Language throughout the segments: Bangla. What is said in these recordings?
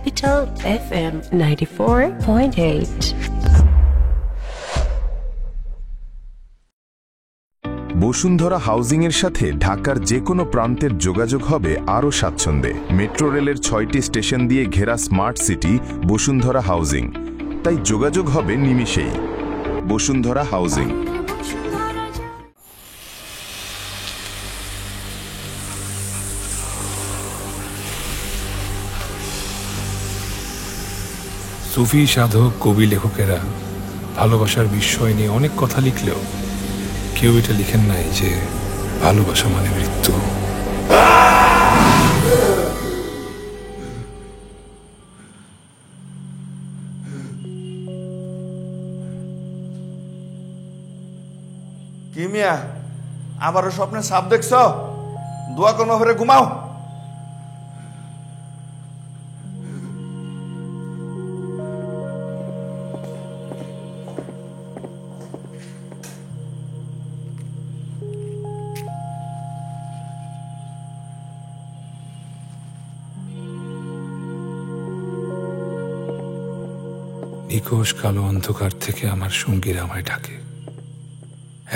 Capital FM 94.8. বসুন্ধরা হাউজিং এর সাথে ঢাকার যে কোনো প্রান্তের যোগাযোগ হবে আরও স্বাচ্ছন্দ্যে। মেট্রো রেলের 6টি স্টেশন দিয়ে ঘেরা স্মার্ট সিটি বসুন্ধরা হাউজিং, তাই যোগাযোগ হবে নিমিষেই। বসুন্ধরা হাউজিং। সুফি সাধক, কবি, লেখকেরা ভালোবাসার বিস্ময় নিয়ে অনেক কথা লিখলেও কেউ এটা লিখেন নাই যে ভালোবাসা মানে মৃত্যু। কি মিয়া, আবারও স্বপ্নে সাপ দেখছ? দোয়া কোনো ঘরে ঘুমাও। নিকোষ কালো অন্ধকার থেকে আমার সঙ্গীরা আমায় ডাকে।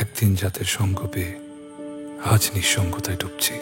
একদিন জাতের সঙ্গ পেয়ে আজ নিঃসঙ্গতায় ডুবছি।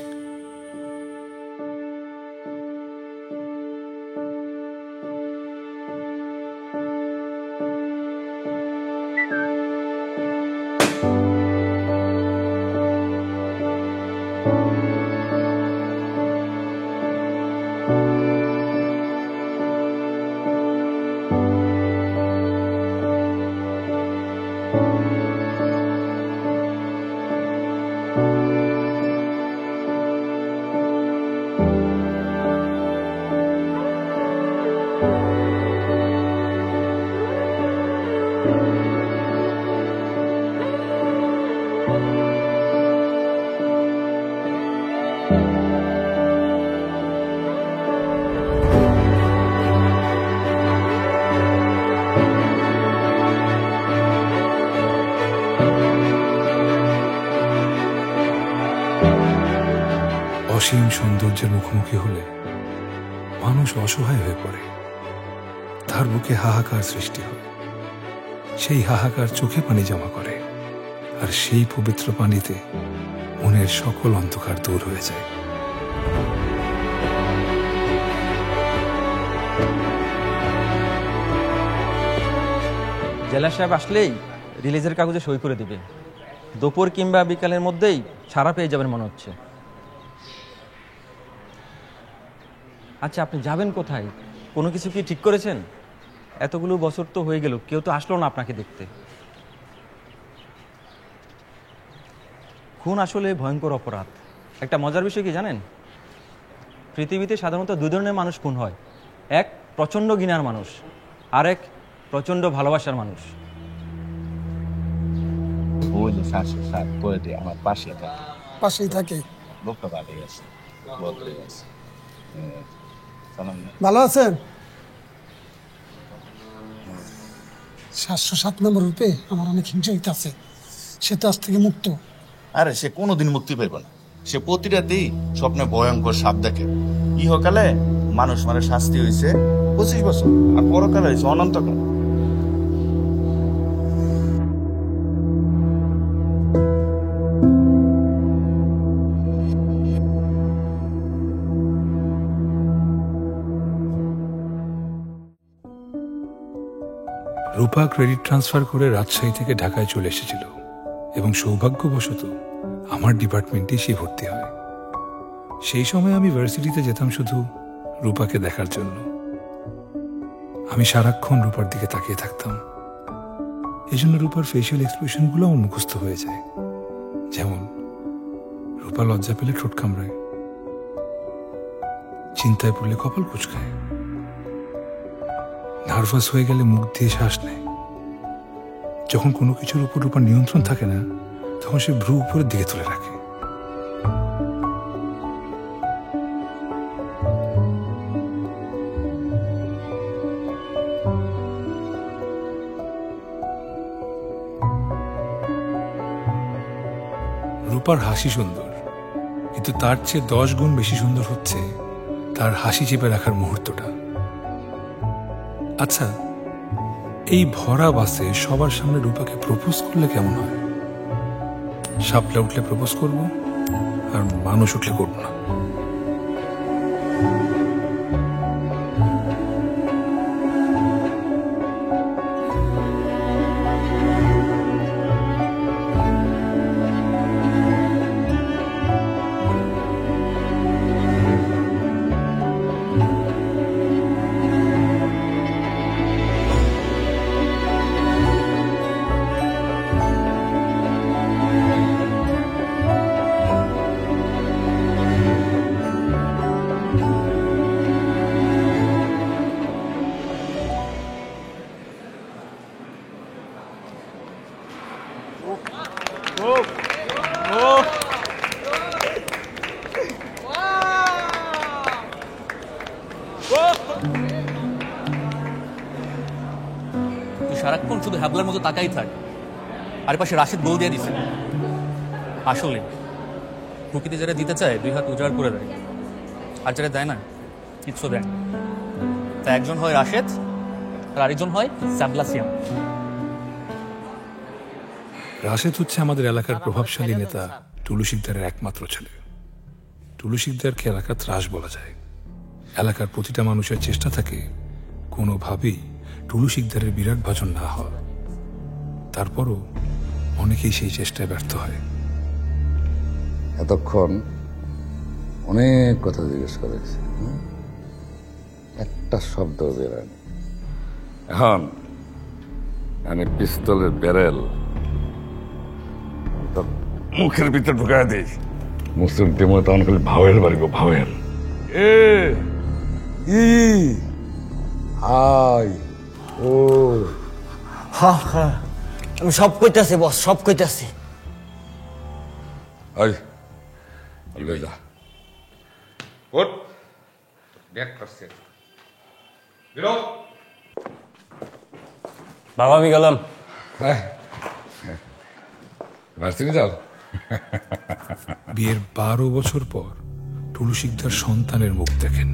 অসীম সৌন্দর্যের মুখোমুখি হলে মানুষ অসহায় হয়ে পড়ে। তার বুকে হাহাকার সৃষ্টি হয়। সেই হাহাকার চোখে পানি জমা করে, আর সেই পবিত্র পানিতে মনের সকল অন্ধকার দূর হয়ে যায়। জেলা সাহেব আসলেই রিলিজের কাগজে সই করে দিবে। দুপুর কিংবা বিকালের মধ্যেই ছাড়া পেয়ে যাবেন মনে হচ্ছে। আচ্ছা, আপনি যাবেন কোথায়? কোনো কিছু কি ঠিক করেছেন? এতগুলো বছর তো হয়ে গেল, কেউ তো আসলো না আপনাকে দেখতে। খুন আসলে ভয়ঙ্কর অপরাধ। একটা মজার বিষয় কি জানেন? পৃথিবীতে সাধারণত দুই ধরনের মানুষ খুন হয়। এক প্রচণ্ড ঘৃণার মানুষ, আর এক প্রচণ্ড ভালোবাসার মানুষ। আমার পাশেই থাকে। ভালো আছেন? 707 নম্বর রূপে আমার অনেক হিংসা হইতেছে। সে তো আজ থেকে মুক্ত। আরে সে কোনোদিন মুক্তি পাইব না। সে প্রতিটাতেই স্বপ্নে ভয়ঙ্কর সাপ দেখে। ইহকালে মানুষ মানে শাস্তি হয়েছে 25 বছর, আর পরকালে হয়েছে অনন্তকাল। রূপা ক্রেডিট ট্রান্সফার করে রাজশাহী থেকে ঢাকায় চলে এসেছিল এবং সৌভাগ্যবশত আমার ডিপার্টমেন্টেই সে ভর্তি হয়। সেই সময় আমি ভার্সিটিতে যেতাম শুধু রূপাকে দেখার জন্য। আমি সারাক্ষণ রূপার দিকে তাকিয়ে থাকতাম। এই জন্য রূপার ফেসিয়াল এক্সপ্রেশনগুলো আমার মুখস্থ হয়ে যায়। যেমন রূপা লজ্জা পেলে ঠোঁট কামড়ায়, চিন্তায় পড়লে কপাল কুঁচকায়, নার্ভাস হয়ে গেলে মুখ দিয়ে শ্বাস নেয়। যখন কোনো কিছুর উপর রূপার নিয়ন্ত্রণ থাকে না, তখন সে ভ্রু উপরের দিকে তুলে রাখে। রূপার হাসি সুন্দর, কিন্তু তার চেয়ে 10 গুণ বেশি সুন্দর হচ্ছে তার হাসি চেপে রাখার মুহূর্তটা। আচ্ছা, এই ভরা বাসে সবার সামনে রূপাকে প্রপোজ করলে কেমন হয়? শাপলা উঠলে প্রপোজ করব, আর মানুষ উঠলে করব না। সারাক্ষণ শুধু হ্যাবলার মতো তাকাই থাক, আর পাশে রাশিদ গোল দিয়ে দিছে। আসলে প্রকৃতি যারা দিতে চায় 2 হাত উজাড় করে দেয়, আর যারা দেয় না কিচ্ছু দেয়। তা একজন হয় রাশেদ, আর আরেকজন হয় স্যাবলাসিয়াম। রাশেদ হচ্ছে আমাদের এলাকার প্রভাবশালী নেতা টুলু শিকদারের একমাত্র ছেলে। টুলু শিকদারকে এলাকার ত্রাস বলা যায়। এলাকার প্রতিটা মানুষের চেষ্টা থাকে কোনোভাবেই টুলু শিকদারের বিরাট ভাজন না হয়। তারপরও অনেকেই সেই চেষ্টায় ব্যর্থ হয়। এতক্ষণ অনেক কথা জিজ্ঞেস করেছে, একটা শব্দ বেরোয়নি। এখন পিস্তলের ব্যারেল মুখের ভিতরে ঢুকায় দিই। মুসলিম টিমে তখন খালি ভাওয়েল বাড়িব, ভাওয়েল। আমি সব কইতাছি বস, সব কইতাছি। বাবা আমি গেলাম। বিয়ের 12 বছর পর টুলু শিকদার সন্তানের মুখ দেখেন,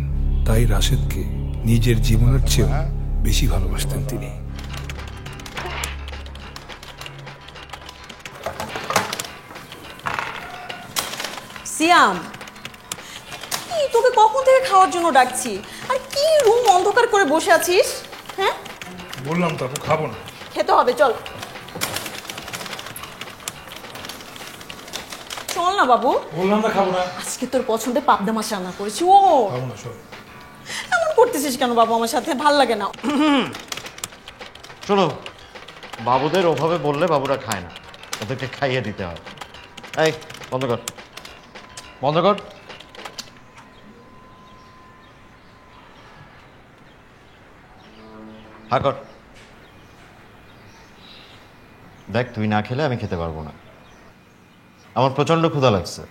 তাই রাশেদকে নিজের জীবনের চেয়েও বেশি ভালোবাসতেন তিনি। সিয়াম, তোকে কখন থেকে খাওয়ার জন্য ডাকছি, আর কি রুম অন্ধকার করে বসে আছিস? হ্যাঁ বললাম তো খাবো না। খেতে হবে, চল চল না বাবু। বললাম না খাবো না। আজকে তোর পছন্দের পাবদা মাছ রান্না করেছি। ও খাবো না, সব এমন করতেছিস কেন বাবু? আমার সাথে ভাল লাগে না। শোনো, বাবুদের ওভাবে বললে বাবুরা খায় না, ওদেরকে খাইয়ে দিতে হয়। এই বন্ধ কর, বন্ধ কর। হা কর। দেখ, তুই না খেলে আমি খেতে পারবো না। আমার প্রচন্ড ক্ষুধা লাগছে।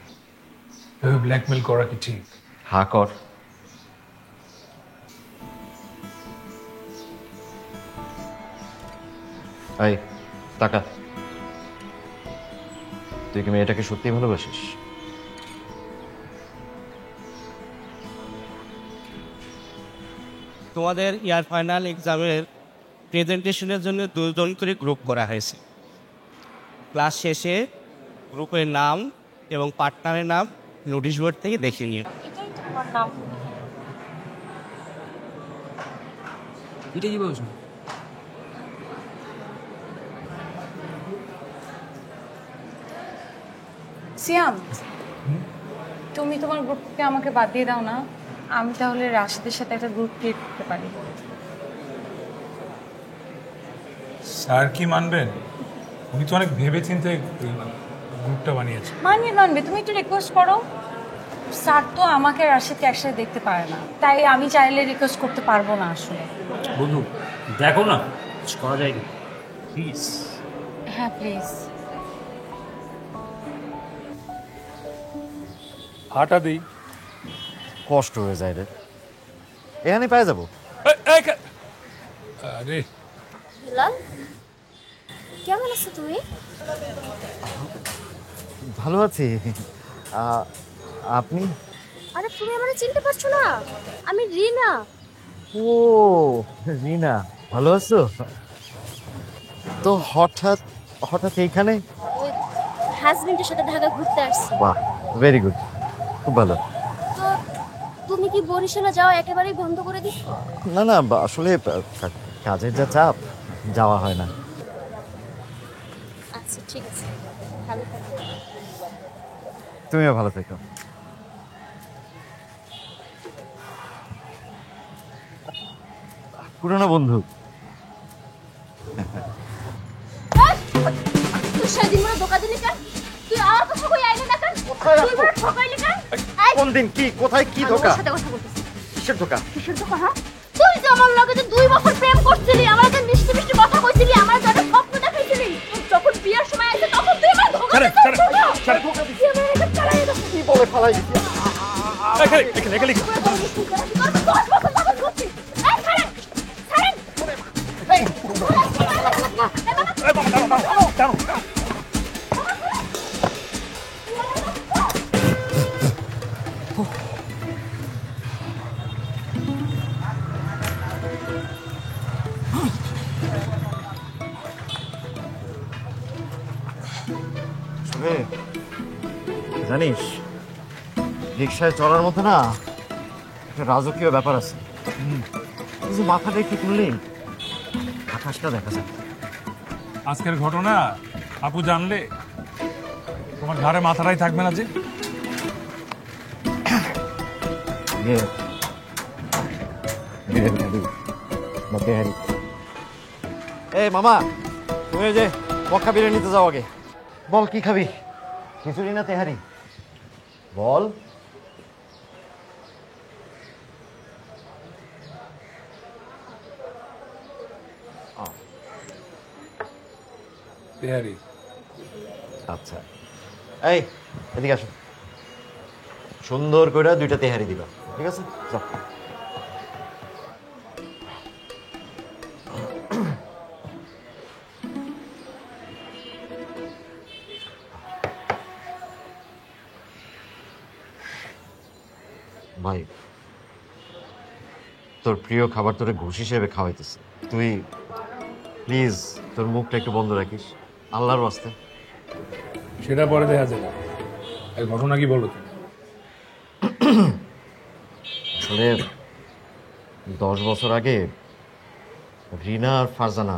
ব্ল্যাকমেল করা কি ঠিক? হা কর। এই তাকা, তুই কি মেয়েটাকে সত্যিই ভালোবাসিস? তোমাদের ইয়ার ফাইনাল এক্সামের প্রেজেন্টেশনের জন্য 2 জন করে গ্রুপ করা হয়েছে। ক্লাস শেষে গ্রুপের নাম এবং পার্টনারের নাম নোটিশ বোর্ড থেকে দেখে নিও। সিয়াম, তুমি তোমার গ্রুপ থেকে আমাকে বাদ দিয়ে দাও না, আমি তাহলে রাশিদের সাথে একটা গ্রুপ ক্রিয়েট করতে পারি। স্যার কি মানবেন? উনি তো অনেক ভেবে চিন্তে গ্রুপটা বানিয়েছে। মানবে, তুমি একটু রিকোয়েস্ট করো। স্যার তো আমাকে রাশিদকে একসাথে দেখতে পারে না, তাই আমি চাইলে রিকোয়েস্ট করতে পারবো না আসলে। বন্ধু দেখো না, কিছু করা যায় না প্লিজ। হ্যাঁ প্লিজ। হাঁটা দিই, কষ্ট হয়ে যায় রে। এখানে পেয়ে যাবো। আরে বিলাল, কেমন আছো তুমি? ভালো আছি। আপনি? আরে তুমি আমারে চিনতে পারছো না? আমি রিনা। ও রিনা, ভালো আছো? তো হঠাৎ হঠাৎ এইখানে? ওই হাজবেন্ডের সাথে ঢাকা ঘুরতে আসছি। বাহ, ভেরি গুড, খুব ভালো। তো তুমি কি বরিশালে যাওয়া একেবারেই বন্ধ করে দিছো? না না, আসলে কাজের যা চাপ, যাওয়া হয় না। আচ্ছা ঠিক আছে, ভালো থাকো। তুমিও ভালো থেকো। পুরনো বন্ধু। তুই সেদিন মনে ধোকা দিলি কেন? তুই আর কথা কই আইলি না কেন? তুই বড় ঠকাইলি কেন? কোন দিন কি কোথায় কি ধোকা? আমার সাথে কথা বলতেছিস। কিসের ধোকা? কিসের ধোকা? হ্যাঁ, তুই যে আমার লগে যে 2 বছর প্রেম করছিলি, আমার যে মিষ্টি মিষ্টি কথা কইছিলি, আমার যখন স্বপ্ন দেখাইছিলি, যখন বিয়ের সময় আসে তখন তুই আমার ধোকা দিছিস। ধোকা দিছিস। তুই আমার এটা চালাই দিছিস। কি বলে ফালাই দিছিস? এখানে 10 বছর তখন করছিস। এই ছাড়েন, ছাড়েন। জানিস, রিক্সায় চলার মতো না একটা রাজকীয় ব্যাপার আছে। কিছু মাথাটা একটু তুললেই আকাশটা দেখা যায়। আজকের ঘটনা আপু জানলে তোমার ঘাড়ে মাথাটাই থাকবে না যে। এই মামা, তুমি যে মক্কা বিরিয়ানিতে যাও আগে। বল কি খাবি? খিচুড়ি না তেহারি? বল। তেহারি। আচ্ছা, এই এদিকে আসো, সুন্দর করে 2টা তেহারি দিবা, ঠিক আছে? যাও। ভাই, তোর প্রিয় খাবার তোরে ঘুষ হিসেবে খাওয়াইতেছে, তুই প্লিজ তোর মুখটা একটু বন্ধ রাখিস, আল্লাহর ওয়াস্তে। সেটা পরে দেখা যাবে। এই ঘটনা কি বলো তুমি? আসলে 10 বছর আগে রিনা আর ফারজানা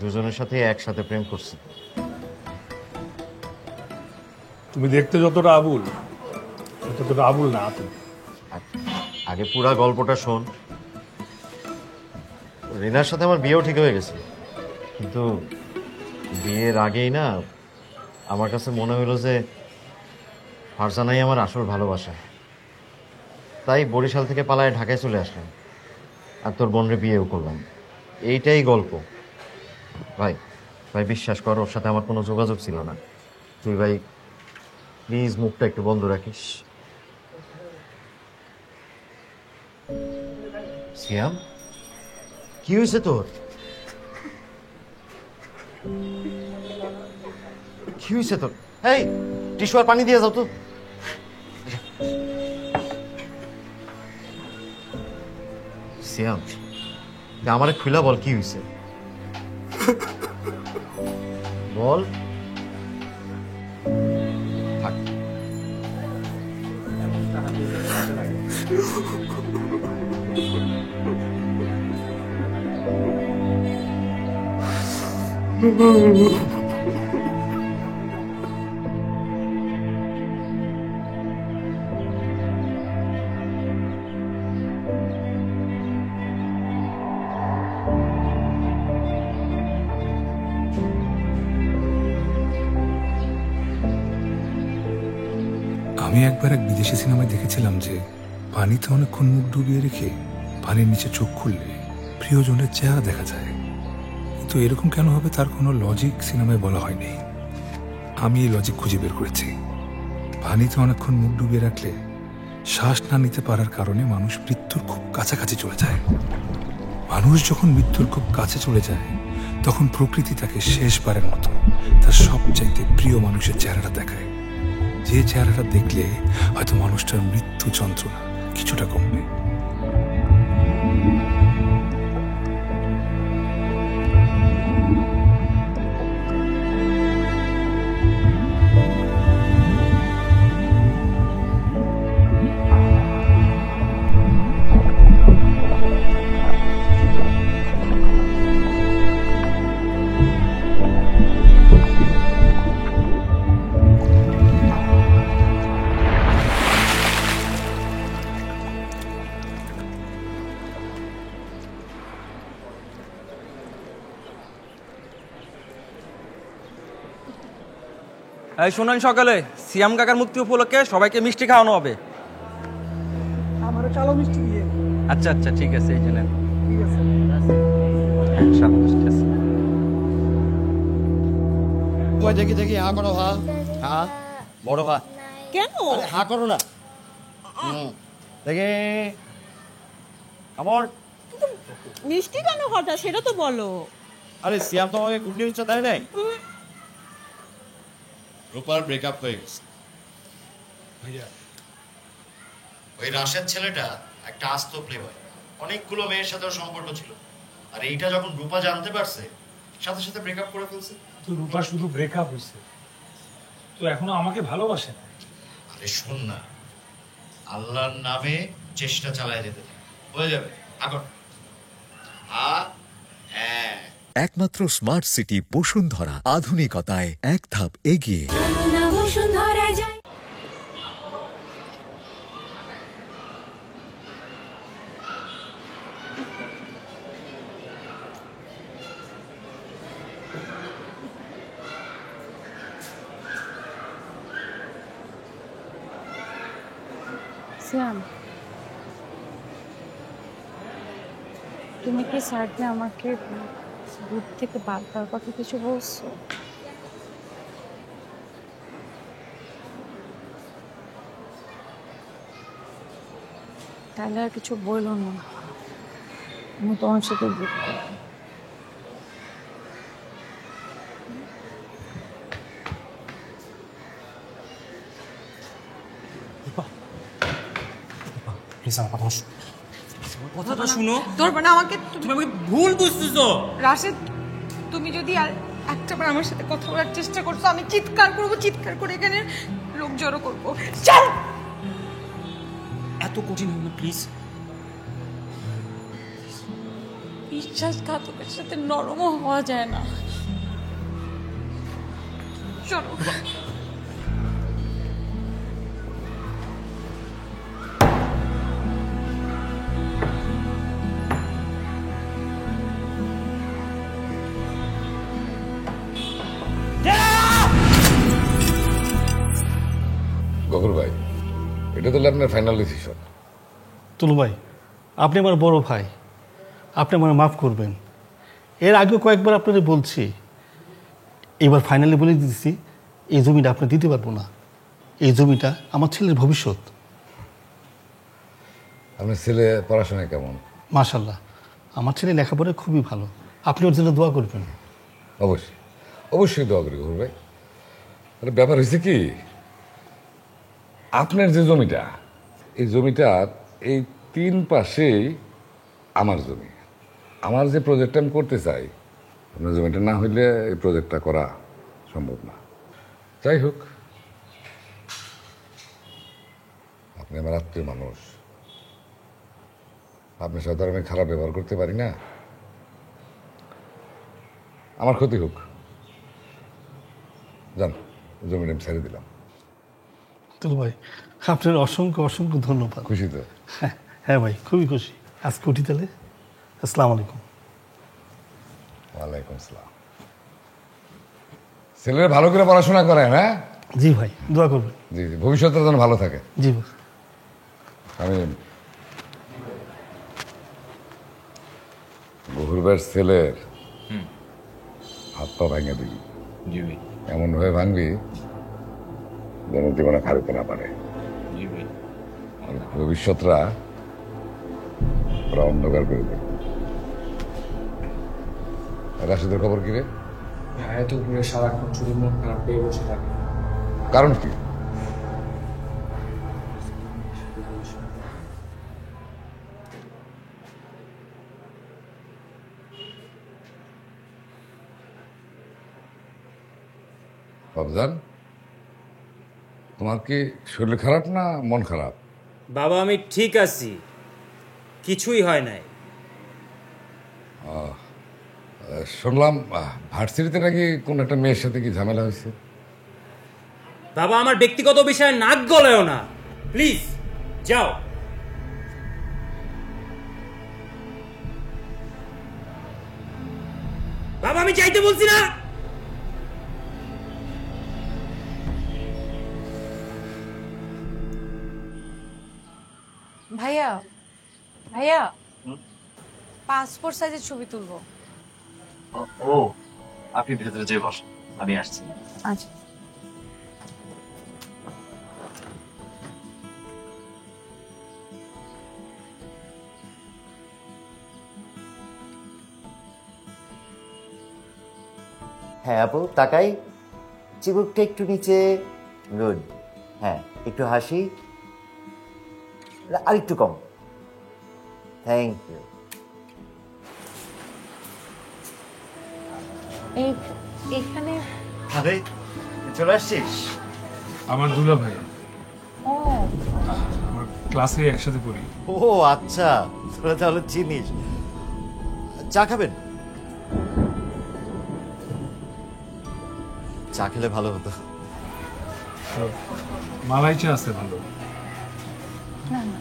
দুজনের সাথে একসাথে প্রেম করছে। তুমি দেখতে যতটা আবুল, ততটা আবুল না তুমি। আগে পুরা গল্পটা শোন। রিনার সাথে আমার বিয়েও ঠিক হয়ে গেছে, কিন্তু বিয়ের আগেই না আমার কাছে মনে হলো যে ফারজানাই আমার আসল ভালোবাসা। তাই বরিশাল থেকে পালায় ঢাকায় চলে আসলাম, আর তোর বোনরে বিয়েও করলাম। এইটাই গল্প ভাই। ভাই বিশ্বাস কর, ওর সাথে আমার কোনো যোগাযোগ ছিল না। তুই ভাই প্লিজ মুখটা একটু বন্ধ রাখিস। সিয়াম, কি হয়েছে তোর? কি হয়েছে তোর? এই টিস্যু আর পানি দিয়ে যাও তো। সিয়াম, আমারে খুলা বল, কি হয়েছে বল। থাক। আমি একবার এক বিদেশি সিনেমায় দেখেছিলাম যে পানিতে অনেকক্ষণ মুখ ডুবিয়ে রেখে পানির নিচে চোখ খুললে প্রিয়জনের চেহারা দেখা যায়। কিন্তু এরকম কেন হবে তার কোনো লজিক সিনেমায় বলা হয়নি। আমি এই লজিক খুঁজে বের করেছি। পানিতে অনেকক্ষণ মুখ ডুবিয়ে রাখলে শ্বাস না নিতে পারার কারণে মানুষ মৃত্যুর খুব কাছাকাছি চলে যায়। মানুষ যখন মৃত্যুর খুব কাছে চলে যায় তখন প্রকৃতি তাকে শেষবারের মতো তার সবচাইতে প্রিয় মানুষের চেহারাটা দেখায়, যে চেহারাটা দেখলে হয়তো মানুষটার মৃত্যু যন্ত্রণা কিছুটা কমবে। এই শোনেন, সকালে সিয়াম কাকার মুক্তি উপলক্ষে সবাইকে মিষ্টি খাওয়ানো হবে। আমারও কালো মিষ্টি দিয়ে। আচ্ছা আচ্ছা, ঠিক আছে, এই জন্য ঠিক আছে। হ্যাঁ, সব মিষ্টি আছে। ওই দেখি হা করো, হা বড় হা। কেন হা করো না? দেখে আমার মিষ্টি কেন হঠাৎ, সেটা তো বলো। আরে সিয়াম তো আমাকে গুড নিউজটা দেয় নাই। রূপার ব্রেকআপ হয়ে গেছে। ওই রাশেদ ছেলেটা একটা আস্ত প্লেবয়, অনেকগুলো মেয়ের সাথে সম্পর্ক ছিল, আর এইটা যখন রূপা জানতে পারছে সাথে সাথে ব্রেকআপ করে ফেলছে। তো রূপা শুধু ব্রেকআপ হয়েছে, তো এখনো আমাকে ভালোবাসে না। আরে শোন না, আল্লাহর নামে চেষ্টা চালায় যেতে হয়ে যাবে। এখন হ্যাঁ, একমাত্র স্মার্ট সিটি বসুন্ধরা, আধুনিকতায় এক ধাপ এগিয়ে। সিয়াম, তুমি কি স্যারকে আমাকে গ্রুপ থেকে বাদ দেওয়ার কথা কিছু বলছো? তাহলে আর কিছু বললো না, আমি তোমার সাথে গ্রুপ করবো। কথাটা শুনো। তোর মানে আমাকে তুমি আমাকে ভুল বুঝতেছো। রাশেদ, তুমি যদি আর একটাবার আমার সাথে কথা বলার চেষ্টা করছো, আমি চিৎকার করবো, চিৎকার করে এখানে লোক জড়ো করবো। চল। এত কঠিন হবে না প্লিজ। বিশ্বাসঘাতকের সাথে নরমও হওয়া যায় না। চলো। গফুর ভাই, এটা তো আপনার ফাইনাল ডিসিশন। তুলু ভাই, আপনি আমার বড় ভাই, আপনি আমার মাফ করবেন। এর আগে কয়েকবার আপনাদের বলছি, এবার ফাইনালি বলে দিচ্ছি, এই জমিটা আপনি দিতে পারবো না। এই জমিটা আমার ছেলের ভবিষ্যৎ। আপনার ছেলে পড়াশোনায় কেমন? মাশাল্লাহ, আমার ছেলে লেখাপড়ায় খুবই ভালো। আপনি ওর জন্য দোয়া করবেন। অবশ্যই অবশ্যই দোয়া করি গফুর ভাই। আরে ব্যাপার হয়েছে কি, আপনার যে জমিটা, এই জমিটার এই 3 পাশেই আমার জমি। আমার যে প্রজেক্টটা আমি করতে চাই, আপনার জমিটা না হইলে এই প্রজেক্টটা করা সম্ভব না। যাই হোক, আপনি আমার আত্মীয় মানুষ, আপনার সাথে আমি খারাপ ব্যবহার করতে পারি না। আমার ক্ষতি হোক, যান, জমিটা আমি ছেড়ে দিলাম। তুলু ভাই, আপনার অসংখ্য অসংখ্য ধন্যবাদ। খুশি তো? হ্যাঁ ভাই, খুবই খুশি। আজকে উঠি তাহলে। আসসালামু আলাইকুম। ওয়ালাইকুম আসসালাম। ছেলেরা ভালো করে পড়াশোনা করে, হ্যাঁ? জি ভাই, দোয়া করবেন। জি জি, ভবিষ্যৎটা যেন ভালো থাকে। জি ভাই। আমি গফুর ভাইয়ের ছেলের হাত পা ভাঙে দিবি। জি ভাই। এমন ভাবে ভাঙবি যেন জীবনে খারিতে না পারে। জি ভাই। ভবিষ্যৎরা ওরা অন্ধকার করে দেবে। রাশিদের খবর কি রে? ভাইয়া তো উপরে সারাক্ষণ শুধু মন খারাপ পেয়ে বসে থাকে। কারণ কি? বাবজান, তোমার কি শরীর খারাপ না মন খারাপ? বাবা, আমি ঠিক আছি, কিছুই হয় নাই। শুনলাম ভার্সিটিতে নাকি কোন একটা মেয়ের সাথে কি ঝামেলা হয়েছে। বাবা, আমার ব্যক্তিগত বিষয়ে নাক গলায়ও না প্লিজ, যাও। বাবা, আমি চাইতে বলছি না। ভাইয়া ভাইয়া পাসপোর্ট সাইজের ছবি তুলবো। ও আপনি ভেতরে যেয়ে বসেন, আমি আসছি। আচ্ছা। হ্যাঁ আপু, তাকাই, চিবুকটা একটু নিচে, গুড। হ্যাঁ, একটু হাসি, আর একটু কম, থ্যাংক ইউ। এখানে আরে চলে আসছিস? আমার দুলা ভাই, ও আমার ক্লাসে একসাথে পড়ি। ও আচ্ছা, তোরা তাহলে চিনিস। চা খাবেন? চা খেলে ভালো হতো। মালাই চা আছে ভালো? না না,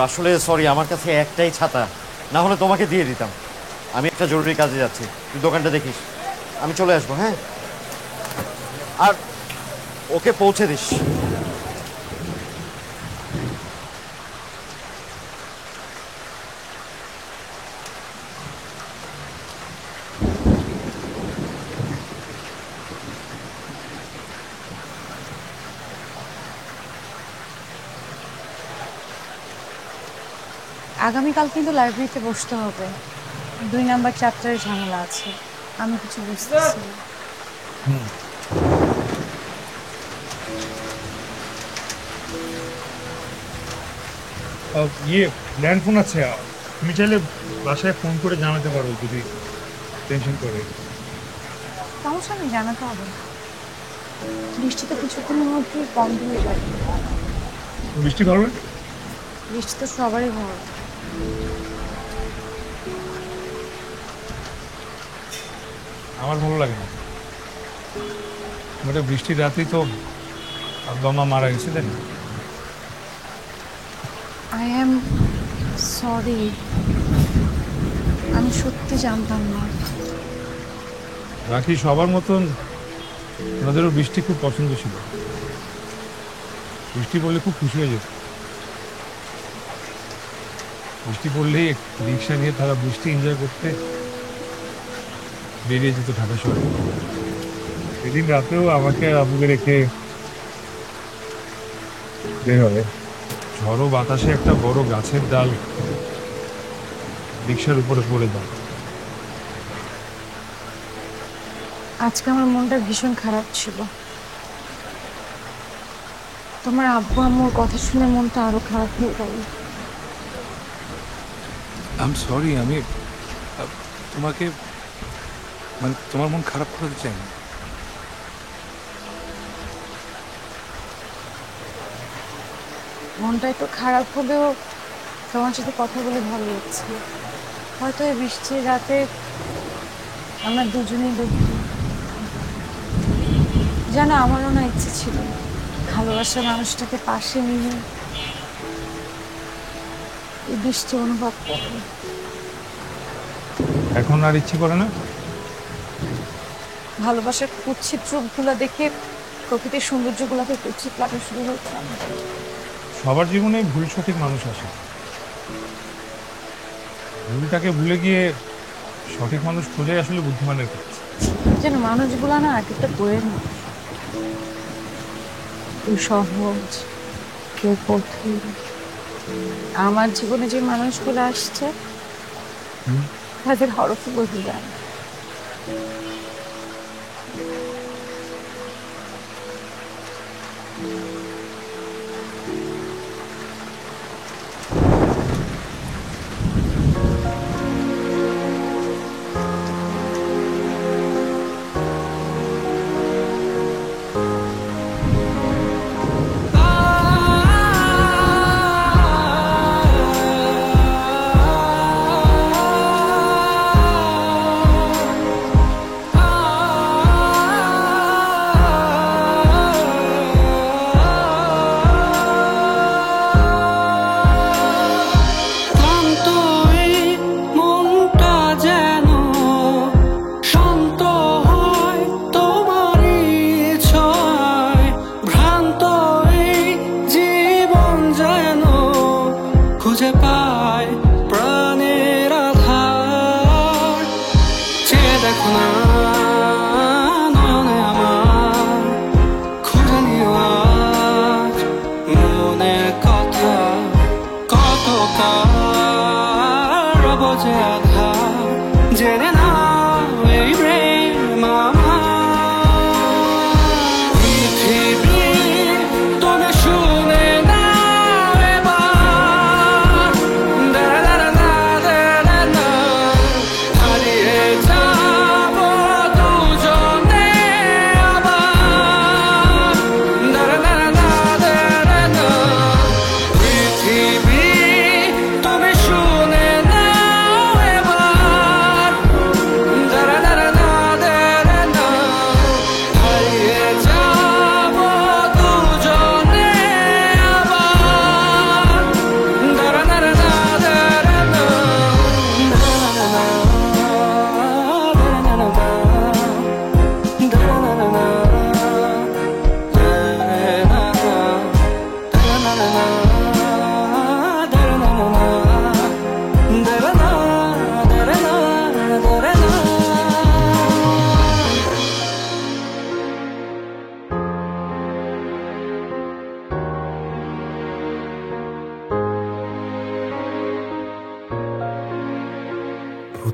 আসলে সরি, আমার কাছে একটাই ছাতা, না হলে তোমাকে দিয়ে দিতাম। আমি একটা জরুরি কাজে যাচ্ছি, তুই দোকানটা দেখিস, আমি চলে আসবো। হ্যাঁ, আর ওকে পৌঁছে দিস। আগামীকাল কিন্তু লাইব্রেরিতে বসতে হবে, 2 নাম্বার চ্যাপ্টারের ঝামেলা আছে, আমি কিছু বুঝতেছি না। ল্যান্ড ফোন আছে, তুমি চাইলে বাসায় ফোন করে জানাতে পারো যদি টেনশন করে। সমস্যা নেই, জানাতে হবে না। বৃষ্টি তো কিছুক্ষণের মধ্যেই বন্ধ হয়ে যাবে। বৃষ্টি ভালো লাগে? বৃষ্টি তো সবারই ভালো। আমার ভালো লাগে না। ওটা বৃষ্টির রাতেই তো আব্বা মা মারা গেছে, তাই না? আই এম সরি, আমি সত্যি জানতাম না। বাকি সবার মতন ওনাদেরও বৃষ্টি খুব পছন্দ ছিল। বৃষ্টি পড়লে খুব খুশি হয়ে যেত। বৃষ্টি পড়লেই রিক্সা নিয়ে তারা বৃষ্টি এনজয় করতে বেরিয়ে যেত ঢাকা শহরে। সেদিন রাতেও আমাকে আর আব্বুকে রেখে বের হবে। ঝড়ো বাতাসে একটা বড় গাছের ডাল রিক্সার উপরে পড়ে যায়। আজকে আমার মনটা ভীষণ খারাপ ছিল। তোমার আব্বু আম্মুর কথা শুনে মনটা আরো খারাপ হয়ে গেল। আই এম সরি, আমি তোমাকে মানে তোমার মন খারাপ করতে চাই না। মনটা একটু খারাপ হলেও তোমার সাথে কথা বলে ভালো লাগছে। হয়তো এই বৃষ্টির রাতে আমরা দুজনেই দেখি। জানো, আমারও না ইচ্ছে ছিল ভালোবাসার মানুষটাকে পাশে নিয়ে এই বৃষ্টি অনুভব করব। এখন আর ইচ্ছে করে না? ভালোবাসার কুৎসিত রূপগুলো দেখে প্রকৃতির সৌন্দর্যগুলোকে কুৎসিত লাগা শুরু হয়েছে। সবার জীবনে ভুল সঠিক মানুষ আসে। ভুলটাকে ভুলে গিয়ে সঠিক মানুষ খুঁজে আসলে বুদ্ধিমানের কাজ। যেন মানুষগুলো না এক একটা বইয়ের না, কেউ সহজ, কেউ কঠিন। আমার জীবনে যে মানুষগুলো আসছে তাদের হরফে বোঝা যায় না।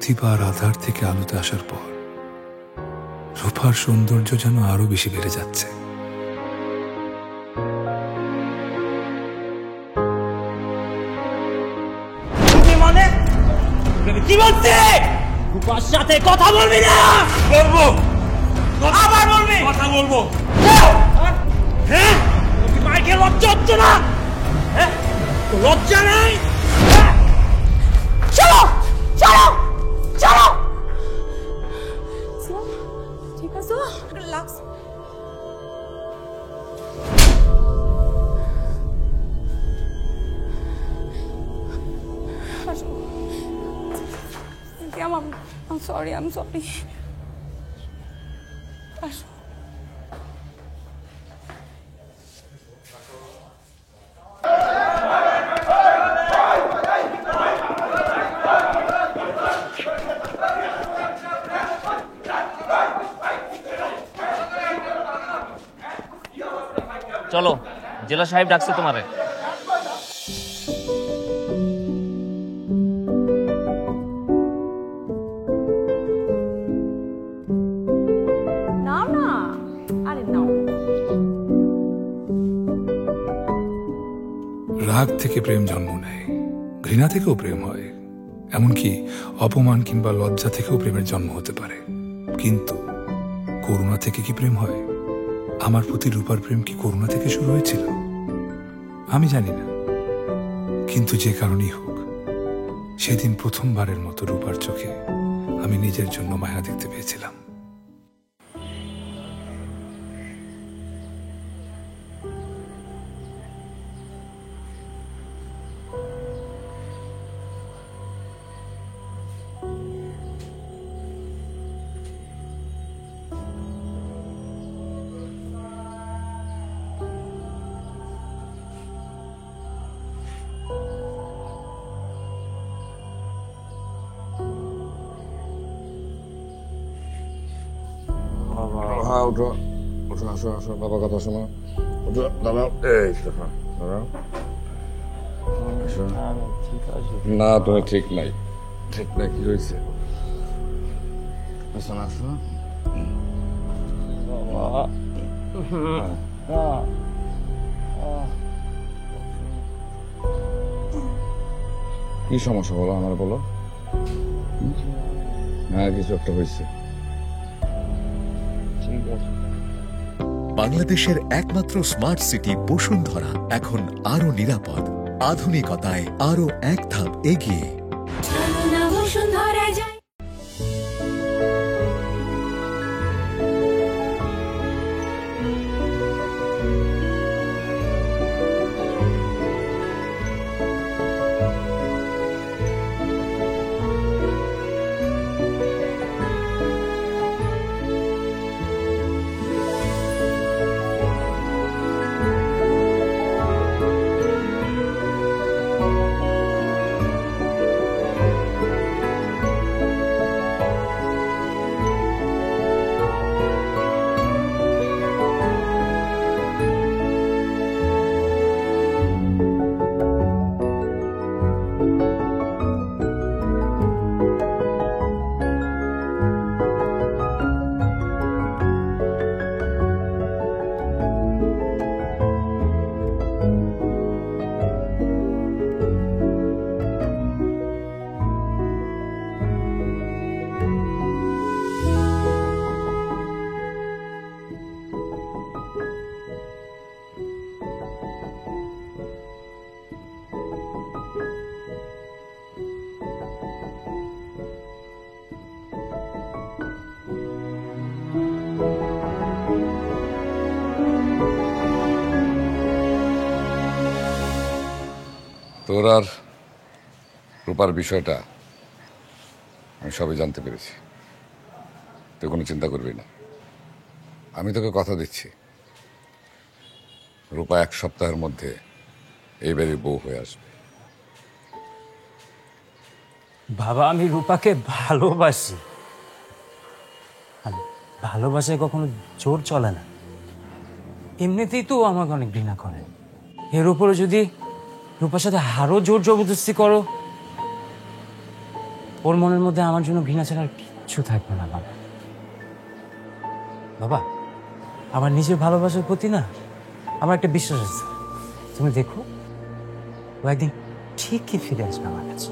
প্রতিবার আধার থেকে আলোতে আসার পর রূপার সৌন্দর্য যেন আরো বেশি বেড়ে যাচ্ছে। কি বলছে? রূপার সাথে কথা বলবি না? বলবো। আবার বলবি? কথা বলবো। হ্যাঁ? তুই মাইকে লজ্জা হচ্ছে না? হ্যাঁ? তো লজ্জা নেই? চলো চলো চলো। ঠিক আছে রিল্যাক্স। I'm sorry. চলো, জেলা সাহেব ডাকছে তোমারে। রাগ থেকে প্রেম জন্ম নেয়, ঘৃণা থেকেও প্রেম হয়, এমনকি অপমান কিংবা লজ্জা থেকেও প্রেমের জন্ম হতে পারে। কিন্তু করুণা থেকে কি প্রেম হয়? আমার প্রতি রূপার প্রেম কি করুণা থেকে শুরু হয়েছিল? আমি জানি না, কিন্তু যে কারণেই হোক, সেদিন প্রথমবারের মতো রূপার চোখে আমি নিজের জন্য মায়া দেখতে পেয়েছিলাম। উঠো উঠো, আসো আসো, বাবা কথা শোনো। উঠো, দাঁড়াও। এই দাঁড়াও। না, তুমি ঠিক নাই। ঠিক নাই, কি হয়েছে? আসো আসো। কি সমস্যা বলো, আমার বলো। হ্যাঁ, কিছু একটা হয়েছে। বাংলাদেশের একমাত্র স্মার্ট সিটি বসুন্ধরা এখন আরো নিরাপদ, আধুনিকতায় আরো এক ধাপ এগিয়ে। তোর আর রূপার বিষয়টা আমি সবই জানতে পেরেছি। তুই কোনো চিন্তা করবি না, আমি তোকে কথা দিচ্ছি, রূপা 1 সপ্তাহের মধ্যে এই বাড়ির বউ হয়ে আসবে। বাবা, আমি রূপাকে ভালোবাসি। ভালোবাসায় কখনো জোর চলে না। এমনিতেই তো আমাকে অনেক ঘৃণা করে, এর উপরে যদি রূপার সাথে আরো জোর জবরদস্তি করো, ওর মনের মধ্যে আমার জন্য ঘৃণা ছাড়া আর কিচ্ছু থাকবে না বাবা। বাবা, আমার নিজের ভালোবাসার প্রতি না আমার একটা বিশ্বাস আছে। তুমি দেখো, ও একদিন ঠিকই ফিরে আসবে আমার কাছে।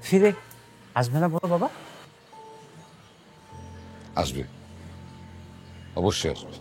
ফিরে আসবে না বলো বাবা? আসবে, অবশ্যই আসবে।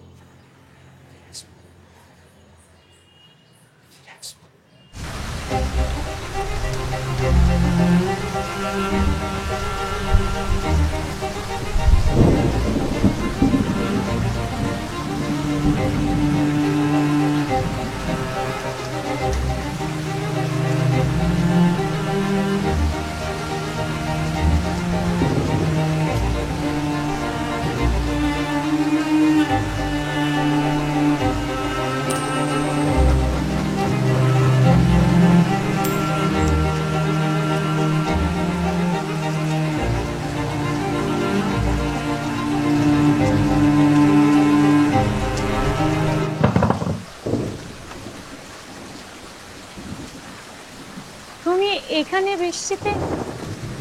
এখানে বৃষ্টিতে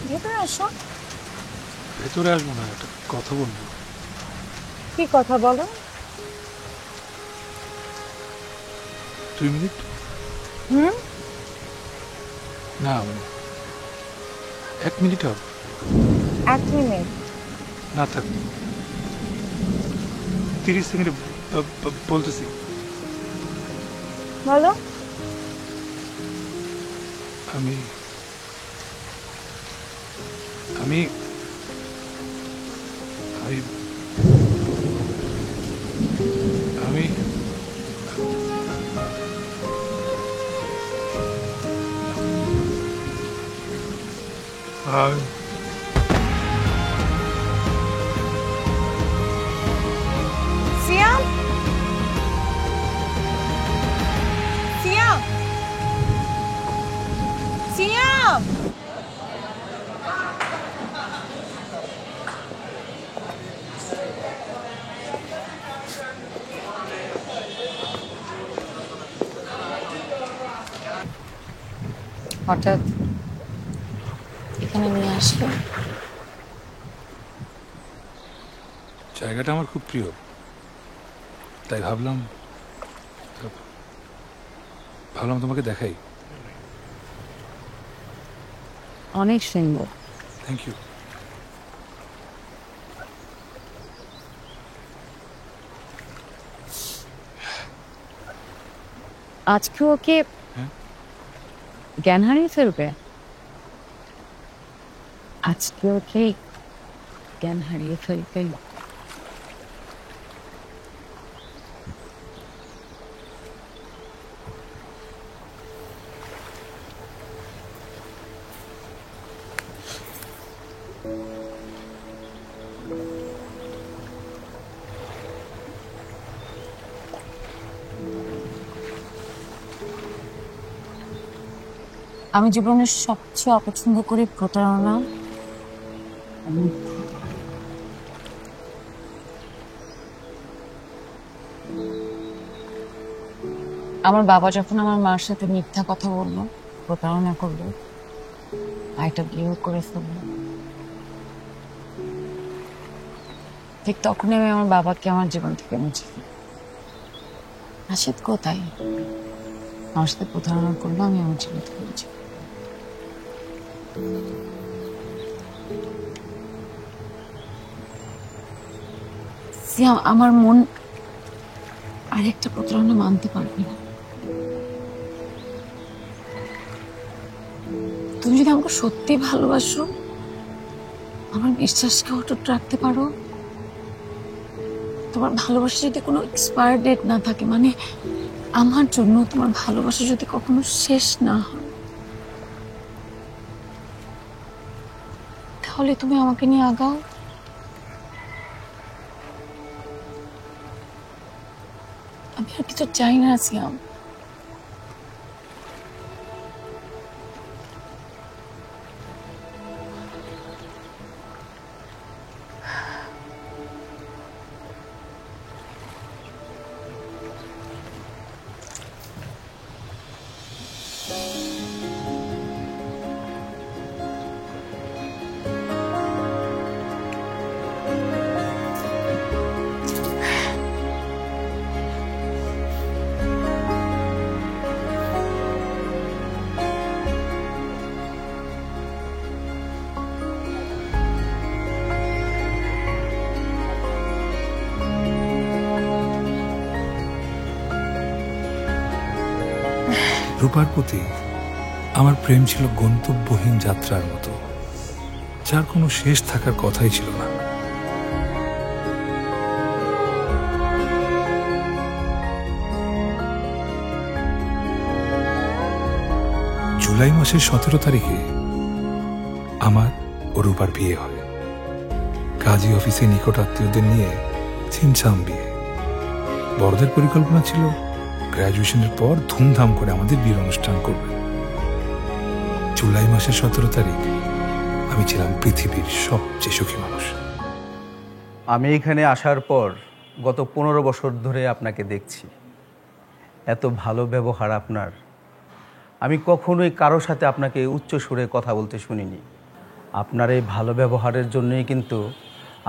ভেতরে আসো। ভেতরে আসবো না, একটা কথা বলবো। কি কথা বলো? 2 মিনিট? না, 1 মিনিট হবে। 1 মিনিট না থাক, 30 সেকেন্ডে বলতেছি। বলো। আমি আমি আমি আমি সিয়াম, সিয়াম, সিয়াম। হঠাৎ এখানে নিয়ে আসলো? জায়গাটা আমার খুব প্রিয়, তাই ভাবলাম তোমাকে দেখাই। অনেক সুন্দর। Thank you. আজকে ওকে জ্ঞান হারিয়ে ফেলবে? আজকে ওকে জ্ঞান হারিয়ে ফেলবে? আমি জীবনের সবচেয়ে অপছন্দ করি প্রতারণা। আমার বাবা যখন আমার মার সাথে মিথ্যা কথা বললো, প্রতারণা করলো, ভাইটা বিয়ে করে ফেললো, ঠিক তখনই আমি আমার বাবাকে আমার জীবন থেকে মুছে ফেলি। রাশেদ কোথায়? আমার সাথে প্রতারণা করলো, আমি আমার জীবন থেকে মুছে ফেলি। সিয়াম, আমার মন আরেকটা প্রতারণা মানতে পারবে না। তুমি যদি আমাকে সত্যি ভালোবাসো, আমার বিশ্বাসকে অটুট রাখতে পারো, তোমার ভালোবাসা যদি কোনো এক্সপায়ার ডেট না থাকে, মানে আমার জন্য তোমার ভালোবাসা যদি কখনো শেষ না হয়, তাহলে তুমি আমাকে নিয়ে আগাও। আমি আর কিছু চাই না সিয়াম। রূপার প্রতি আমার প্রেম ছিল গন্তব্যহীন যাত্রার মতো, যার কোনো শেষ থাকার কথাই ছিল না। জুলাই মাসের 17 তারিখে আমার ও রূপার বিয়ে হয়। কাজী অফিসে নিকট আত্মীয়দের নিয়ে ছিমছাম বিয়ে। বড়দের পরিকল্পনা ছিল গ্র্যাজুয়েশনের পর ধুমধাম করে আমাদের বিয়ের অনুষ্ঠান করবে। জুলাই মাসের 17 তারিখ আমি ছিলাম পৃথিবীর সবচেয়ে সুখী মানুষ। আমি এখানে আসার পর গত 15 বছর ধরে আপনাকে দেখছি। এত ভালো ব্যবহার আপনার, আমি কখনোই কারো সাথে আপনাকে উচ্চ সুরে কথা বলতে শুনিনি। আপনার এই ভালো ব্যবহারের জন্যই কিন্তু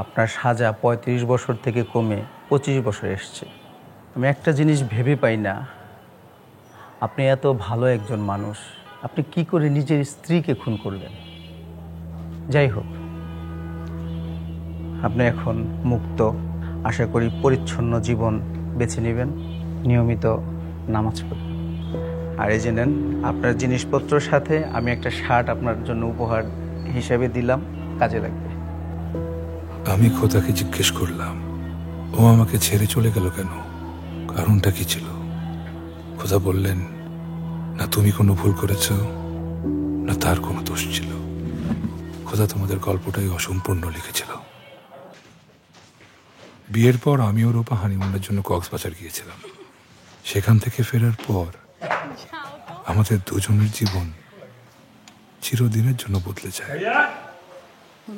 আপনার সাজা 35 বছর থেকে কমে 25 বছর এসছে। আমি একটা জিনিস ভেবে পাই না, আপনি এত ভালো একজন মানুষ, আপনি কি করে নিজের স্ত্রীকে খুন করলেন? যাই হোক, আপনি এখন মুক্ত। আশা করি পরিচ্ছন্ন জীবন বেছে নেবেন, নিয়মিত নামাজ পড়বেন। আর এই যে নেন, আপনার জিনিসপত্রের সাথে আমি একটা শার্ট আপনার জন্য উপহার হিসেবে দিলাম, কাজে লাগবে। আমি খোদাকে জিজ্ঞেস করলাম, ও আমাকে ছেড়ে চলে গেল কেন? কারণটা কি ছিল? খোদা বললেন, না তুমি কোনো ভুল করেছ, না তার কোনো দোষ ছিল। খোদা তোমাদের গল্পটাই অসম্পূর্ণ লিখেছিল। বিয়ের পর আমি ও রূপা হানিমুনের জন্য কক্সবাজার গিয়েছিলাম। সেখান থেকে ফেরার পর আমাদের দুজনের জীবন চিরদিনের জন্য বদলে যায়।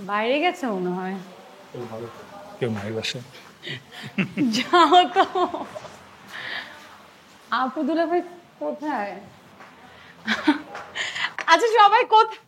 বাইরে গেছে মনে হয়। কেউ নাই বাসে। যাও তো। আপু দুলা ভাই কোথায়? আচ্ছা সবাই কোথায়?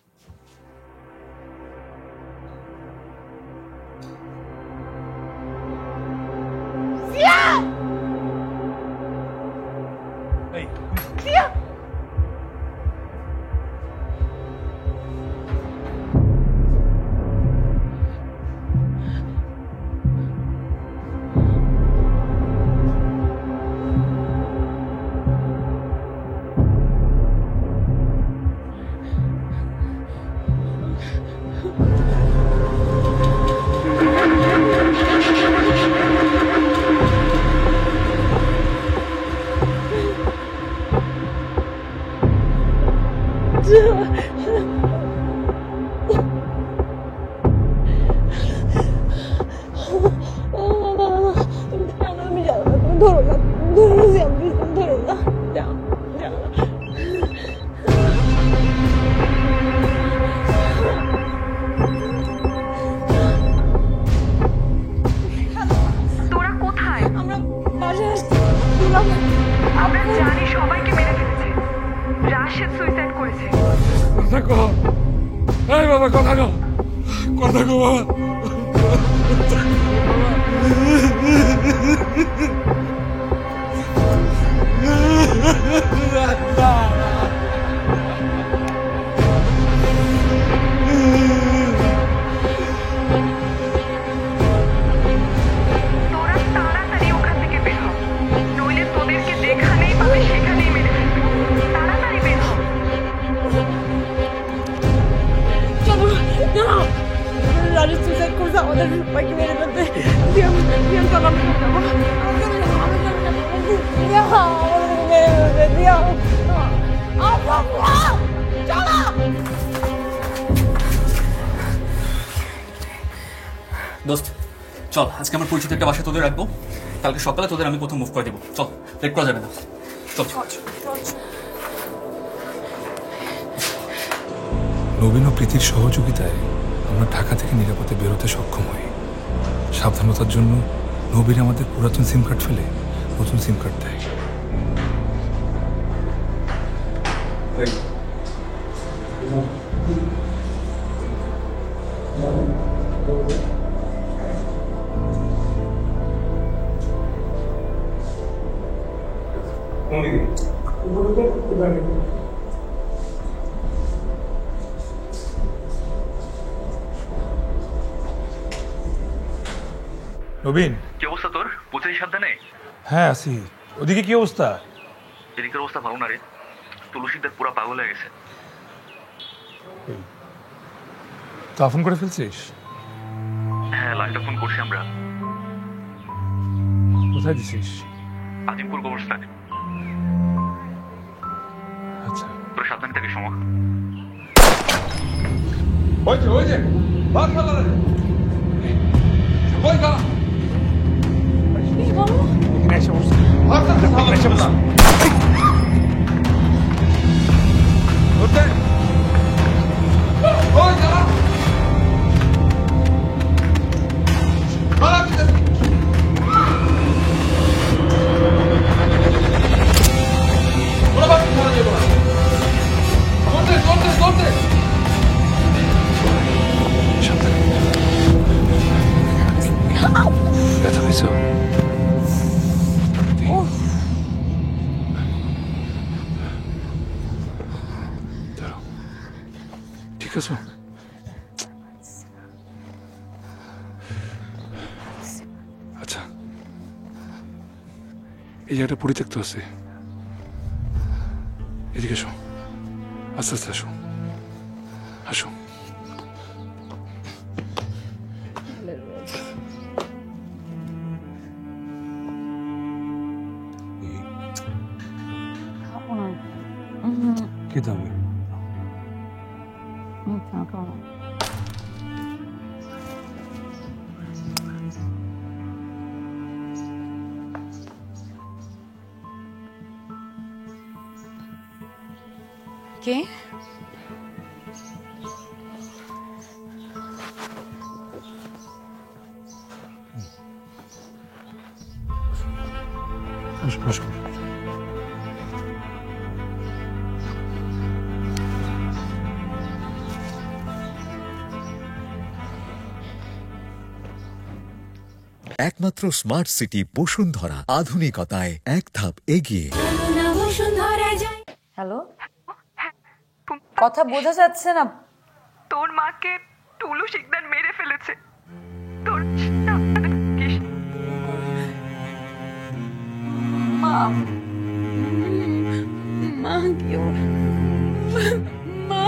দোস্ত চল, আজকে আমার পরিচিত একটা বাসায় তোদের রাখবো, কালকে সকালে তোদের আমি কোথাও মুভ করে দেবো। চল, লেট করা যাবে না। চল। নবীন ও প্রীতির সহযোগিতায় আমরা ঢাকা থেকে নিরাপদে বেরোতে সক্ষম হই। সাবধানতার জন্য নবীন আমাদের পুরাতন সিম কার্ড ফেলে নতুন সিম কার্ড দেয়। নবীন, কি অবস্থা তোর? পৌঁছেছি সাবধানে? হ্যাঁ আছি। ওদিকে কি অবস্থা? এদিকের অবস্থা ভালো না রে। তুলসীদের পুরো পাগল হয়ে গেছে। তো ফোন করে ফেলছিস? হ্যাঁ, লাইটটা ফোন করছি আমরা। কোথায় দিছিস? আজিমপুর কবরস্থানে। আচ্ছা, তোর সাবধানে থেকে সময়। ওই যে ভাত খালা রে ওই খালা এখানে এসে বসে ব্যথা হয়েছে? ঠিক আছে, আচ্ছা এই জায়গাটা পরিত্যক্ত আছে, এদিকে এসো, আস্তে আস্তে আসো, আসো। খেতে হবে। কে? বসো বসো। একমাত্র স্মার্ট সিটি বসুন্ধরা, আধুনিকতায় এক ধাপ এগিয়ে। হ্যালো, কথা বোঝা যাচ্ছে না। তোর মাকে টুলু শিকদার মেরে ফেলেছে। তোর মা মা কি মা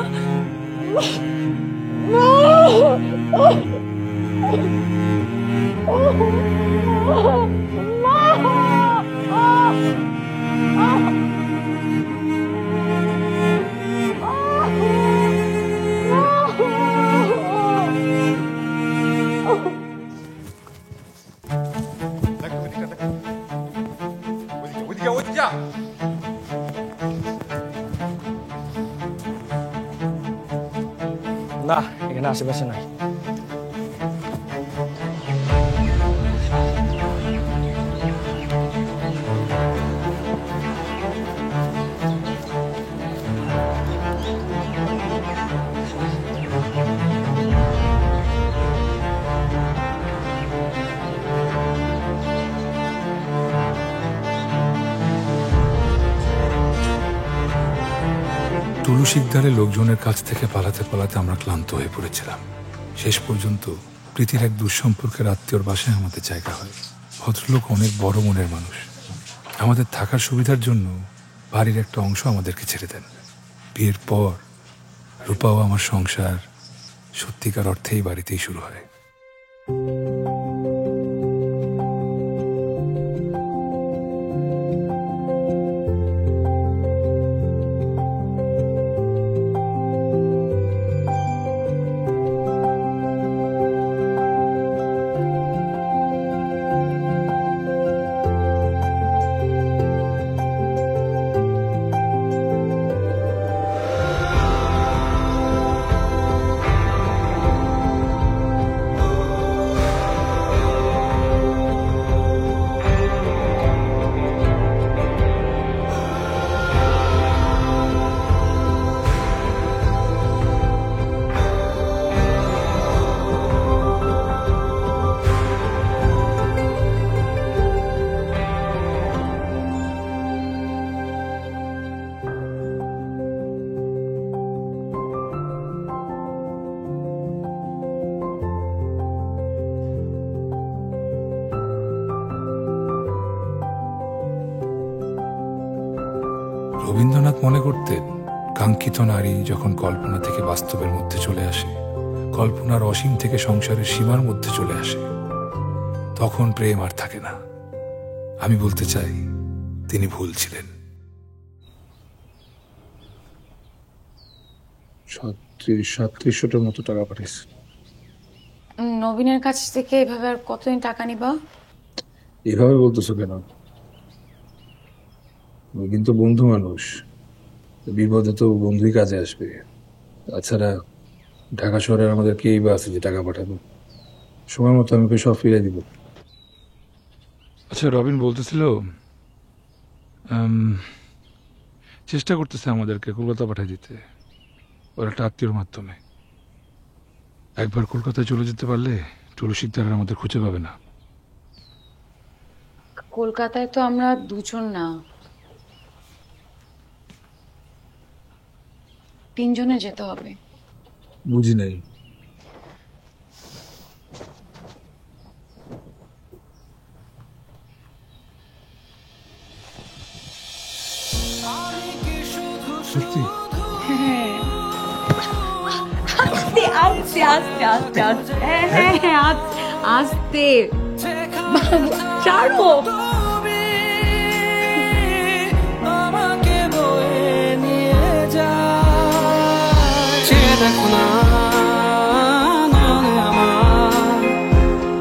না, এখানে আশেপাশে নাই। টুলু শিকদারের লোকজনের কাছ থেকে পালাতে পালাতে আমরা ক্লান্ত হয়ে পড়েছিলাম। শেষ পর্যন্ত প্রীতির এক দুঃসম্পর্কের আত্মীয়র বাসায় আমাদের জায়গা হয়। ভদ্রলোক অনেক বড় মনের মানুষ, আমাদের থাকার সুবিধার জন্য বাড়ির একটা অংশ আমাদেরকে ছেড়ে দেন। বিয়ের পর রূপা ও আমার সংসার সত্যিকার অর্থেই বাড়িতেই শুরু হয়। রবীন্দ্রনাথ মনে করতেন, কাঙ্ক্ষিত নারী যখন কল্পনা থেকে বাস্তবের মধ্যে চলে আসে, কল্পনার অসীম থেকে সংসারের সীমার মধ্যে চলে আসে, তখন প্রেম আর থাকে না। আমি বলতে চাই তিনি ভুল ছিলেন। 3700টার মতো টাকা পাঠিয়েছে। নবীনের কাছ থেকে এভাবে আর কতদিন টাকা নিবা? এভাবে বলতেছো কেন? ওই কিন্তু বন্ধু মানুষ, বিপদে তো বন্ধুই কাজে আসবে। তাছাড়া ঢাকা শহরে আমাদের কেই বা আছে যে টাকা পাঠাবো? সময় মতো আমি সব ফিরে দিব। আচ্ছা, রবিন বলতেছিল চেষ্টা করতেছে আমাদেরকে কলকাতা পাঠিয়ে দিতে, ওর একটা আত্মীয়র মাধ্যমে। একবার কলকাতায় চলে যেতে পারলে টুলু শিকদার আমাদের খুঁজে পাবে না। কলকাতায় তো আমরা দুজন না, 3 জনে যেতে হবে। বুঝি নাই। সত্যি? আস্তে আস্তে আস্তে আস্তে আস্তে, হ্যাঁ হ্যাঁ আস্তে, ছাড়ো। আমাকে বয়ে নিয়ে যা, চেয়ে দেখো না নয়নে আমার,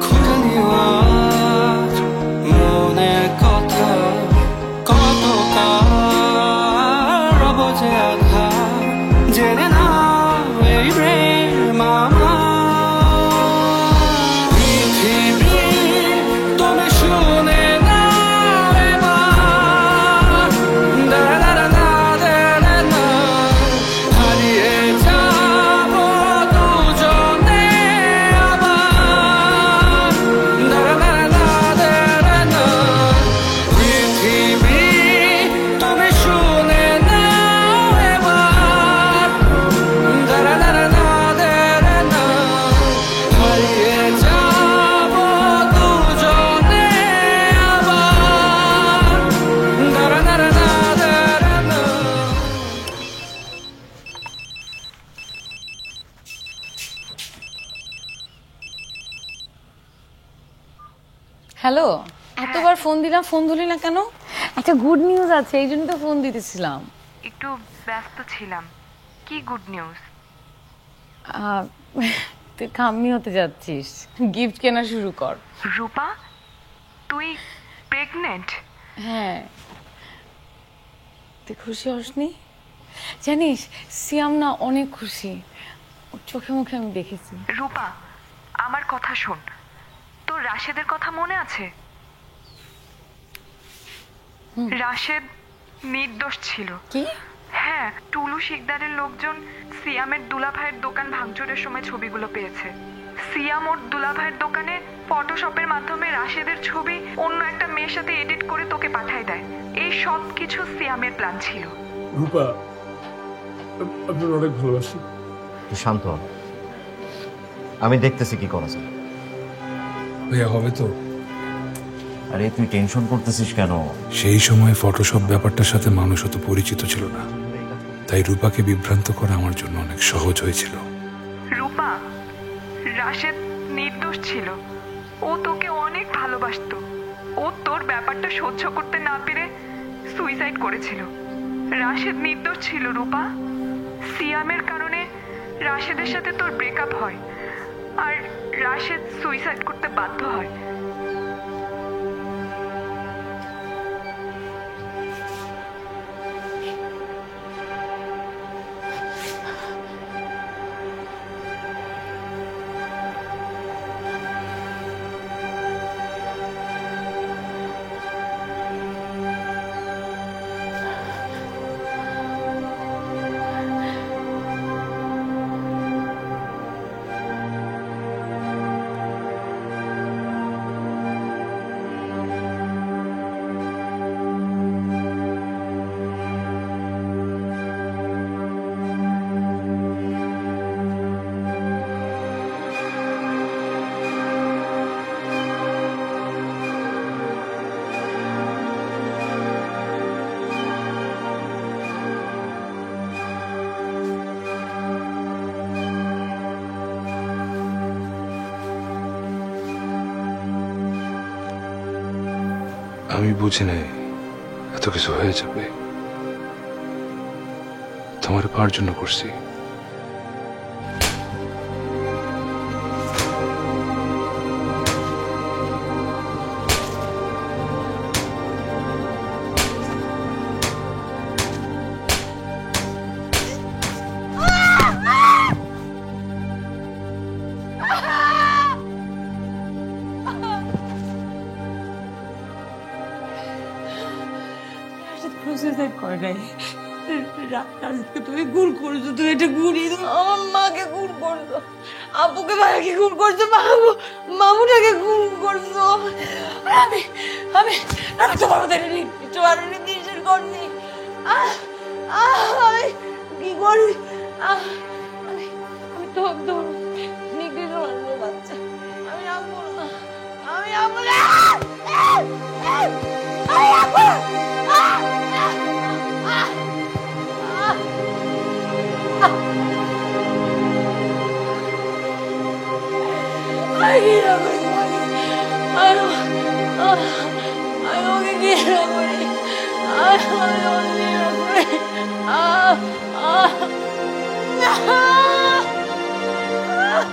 খুঁজে নিও আজ মনের কথা, কত কার রব যে আঘাত, জেনে না এই প্রেম আমার। পৃথিবী তুমি শুনে না এবার, দাঁড়া দাঁড়া দাঁড়া না, হারিয়ে যাবো দুজনে আবার, দাঁড়া দাঁড়া দাঁড়া না। পৃথিবী তুমি শুনে না এবার, দাঁড়া দাঁড়া দাঁড়া না, হারিয়ে যাবো দুজনে আবার, দাঁড়া দাঁড়া দাঁড়া না। হ্যালো, এতবার ফোন দিলাম, ফোন ধরলি না কেন? একটা গুড নিউজ আছে, এই জন্য তো ফোন দিতেছিলাম। একটু ব্যস্ত ছিলাম। কি গুড নিউজ? তুই কাম্মি হতে যাচ্ছিস, গিফট কেনা শুরু কর। রূপা, তুই প্রেগনেন্ট? হ্যাঁ, তুই খুশি হসনি? জানিস সিয়াম না অনেক খুশি, ওর চোখে মুখে আমি দেখেছি। রূপা, আমার কথা শোন, তোর রাশেদের কথা মনে আছে? রাশেদ নির্দোষ ছিল। কি? হ্যাঁ, টুলু শিকদারের লোকজন সিয়ামের দুলাভাইয়ের দোকান ভাঙচুরের সময় ছবিগুলো পেয়েছে। সিয়াম ওর দুলাভাইয়ের দোকানে ফটোশপের মাধ্যমে রাশেদের ছবি অন্য একটা মেয়ের সাথে এডিট করে তোকে পাঠায় দেয়। এই সব কিছু সিয়ামের প্ল্যান ছিল। রূপা, আপনার অনেক ভালোবাসি। তুই শান্ত হ, আমি দেখতেছি কি করা যায়। ভাইয়া হবে তো? আরে তুই টেনশন করতেছিস কেন? সেই সময় ফটোশপ ব্যাপারটার সাথে মানুষ অত পরিচিত ছিল না, তাই রূপাকে বিভ্রান্ত করা আমার জন্য অনেক সহজ হয়েছিল। রূপা, রাশেদ নির্দোষ ছিল। ও তোকে অনেক ভালোবাসতো। ও তোর ব্যাপারটা সহ্য করতে না পেরে সুইসাইড করেছিল। রাশেদ নির্দোষ ছিল রূপা। সিয়ামের কারণে রাশেদের সাথে তোর ব্রেকআপ হয় আর রাশেদ সুইসাইড করতে বাধ্য হয়। আমি বুঝি নাই এত কিছু হয়ে যাবে। তোমার পাওয়ার জন্য করছি। তুমি গুণ করছো, তুমি এটা গুণই আমার মাকে গুণ করছো, আপুকে ভাইকে গুণ করছো, মামুটাকে গুণ করছো। আমি আমি আমি তোমার মধ্যে তোমার নির্দেশ করছি। কি করি আমি তো নির্দেশ করবো বাচ্চা। আমি আপু না, আমি আপু না, আমি আপু না।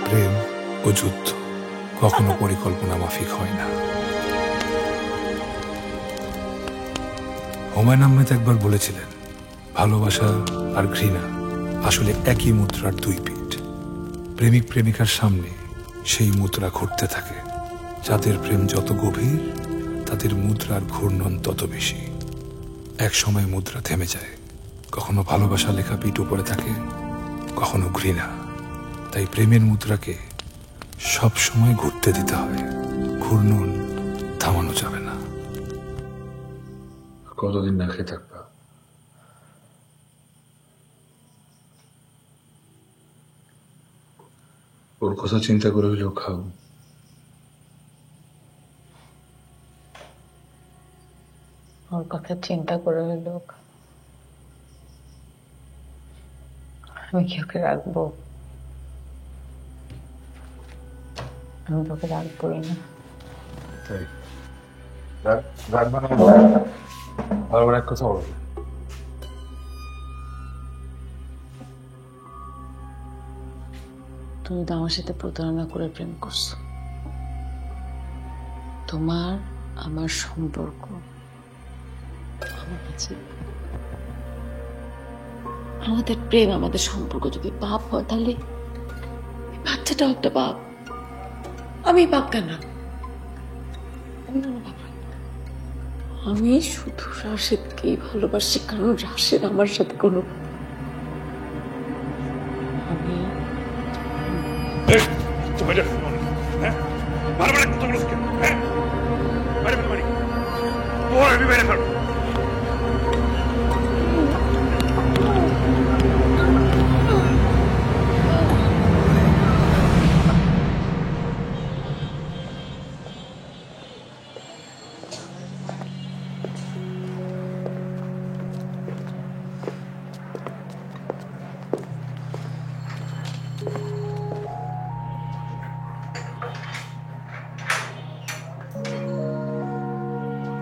প্রেম ও যুদ্ধ কখনো পরিকল্পনা মাফিক হয় না। হুমায়ুন আহমেদ একবার বলেছিলেন, ভালোবাসা আর ঘৃণা আসলে একই মুদ্রার দুই পিঠ। প্রেমিক প্রেমিকার সামনে সেই মুদ্রা ঘুরতে থাকে। যাদের প্রেম যত গভীর, তাদের মুদ্রার ঘূর্ণন তত বেশি। এক সময় মুদ্রা থেমে যায়। কখনো ভালোবাসা লেখা পিঠ উপরে থাকে, কখনো ঘৃণা। তাই প্রেমের মুদ্রাকে সব সময় ঘুরতে দিতে হয়। ঘূর্ণন থামানো যাবে না। কতদিন না খেয়ে থাকবা? ওর কথা চিন্তা করে হইলেও খাও। ওর কথা চিন্তা করে হইলেও আমি কি ওকে রাখবো? আমি তোকে রাখবোই না। বারবার এক কথা বলবে। তুমি তো আমার সাথে প্রতারণা করে প্রেম করছো। তোমার আমার সম্পর্ক আমাদের প্রেম, আমাদের সম্পর্ক যদি পাপ হয়, তাহলে বাচ্চাটাও একটা পাপ। আমি পাপ কেন? আমি শুধু রাশেদকেই ভালোবাসি, কারণ রাশেদ আমার সাথে কোনো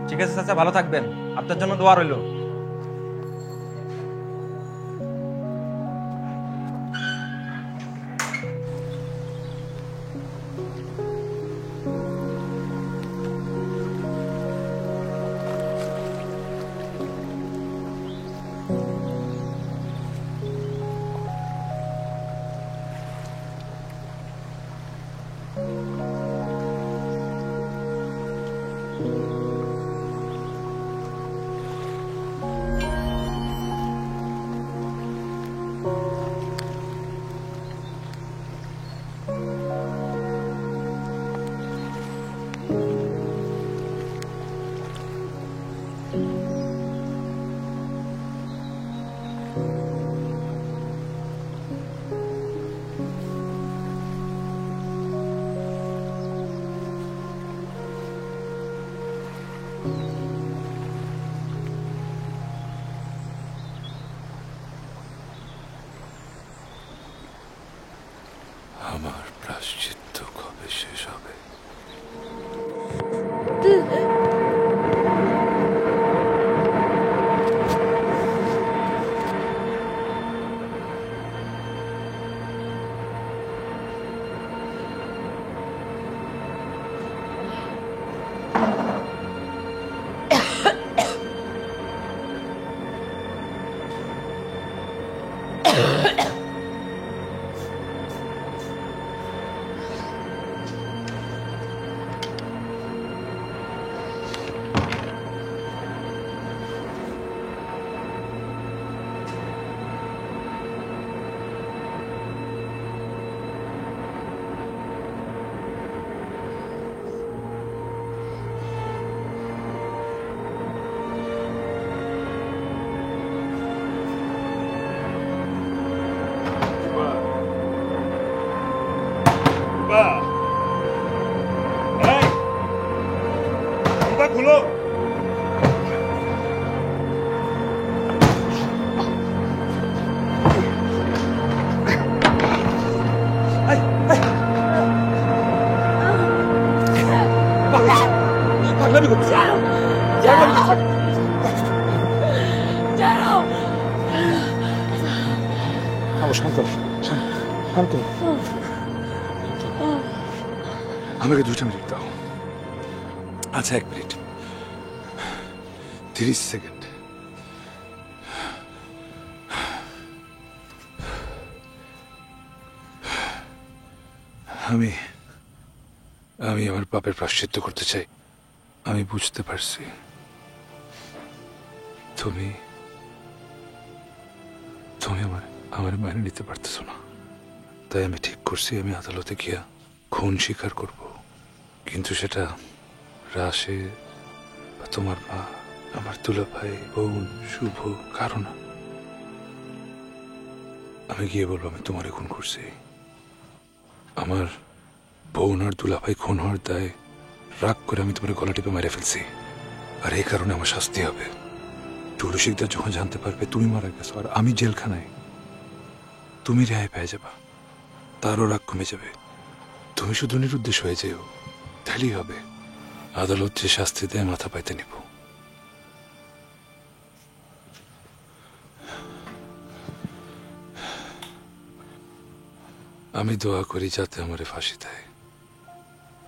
ঠিক আছে চাচা, ভালো থাকবেন। আপনার জন্য দোয়া রইল। খুলো। পাগলামি করছিস? শান্ত শান্ত, আমাকে 2টা মিনিট দাও। আচ্ছা 1 মিনিট 30 সেকেন্ড। আমি আমার পাপের প্রায়শ্চিত্ত করতে চাই। আমি বুঝতে পারছি তুমি আমার মেনে নিতে পারতেছ না, তাই আমি ঠিক করছি আমি আদালতে গিয়া খুন স্বীকার করব। কিন্তু সেটা রাশে বা তোমার মা, আমার দুলাভাই, বোন, শুভ কারো না। আমি গিয়ে বলবো আমি তোমারে খুন করছি। আমার বোন আর দুলাভাই খুন হওয়ার দায় রাগ করে আমি তোমার গলা টিপে মেরে ফেলছি, আর এই কারণে আমার শাস্তি হবে। টুলু শিকদার যখন জানতে পারবে তুমি মারা গেছো আর আমি জেলখানায়, তুমি রেহাই পেয়ে যাবা, তারও রাগ কমে যাবে। তুমি শুধু নিরুদ্দেশ হয়ে যেও, তাহলেই হবে। আদালত যে শাস্তি দেয় মাথা পাইতে নিব। আমি দোয়া করি যাতে আমারে ফাঁসি দেয়,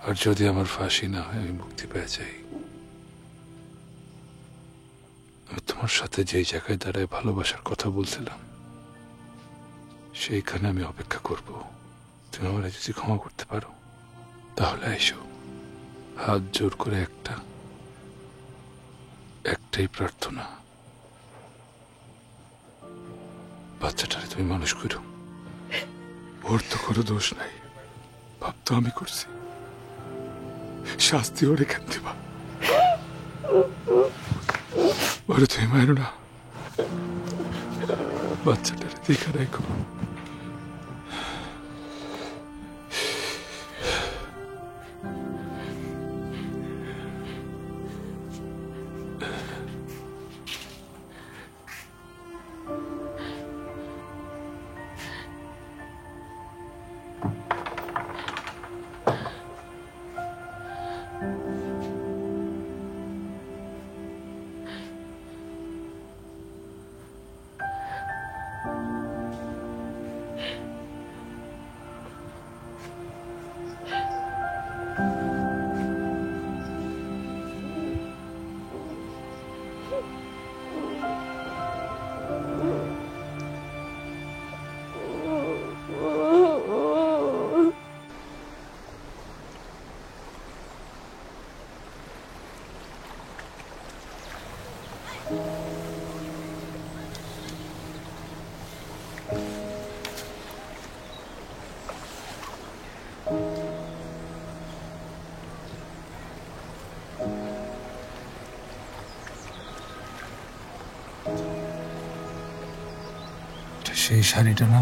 আর যদি আমার ফাঁসি না হয় আমি মুক্তি পেয়ে যাই। আমি তোমার সাথে যেই জায়গায় দাঁড়ায় ভালোবাসার কথা বলছিলাম সেইখানে আমি অপেক্ষা করব। তুমি আমার যদি ক্ষমা করতে পারো তাহলে এসো। হাত জোর করে একটাই প্রার্থনা, বাচ্চাটারে তুমি মানুষ করো। ওর তো কোনো দোষ নাই, পাপ তো আমি করছি, শাস্তি ওরে কেন দিবা? ওরে তুমি মানো না, বাচ্চাটারে দেখা রাখো। সেই শাড়িটা না,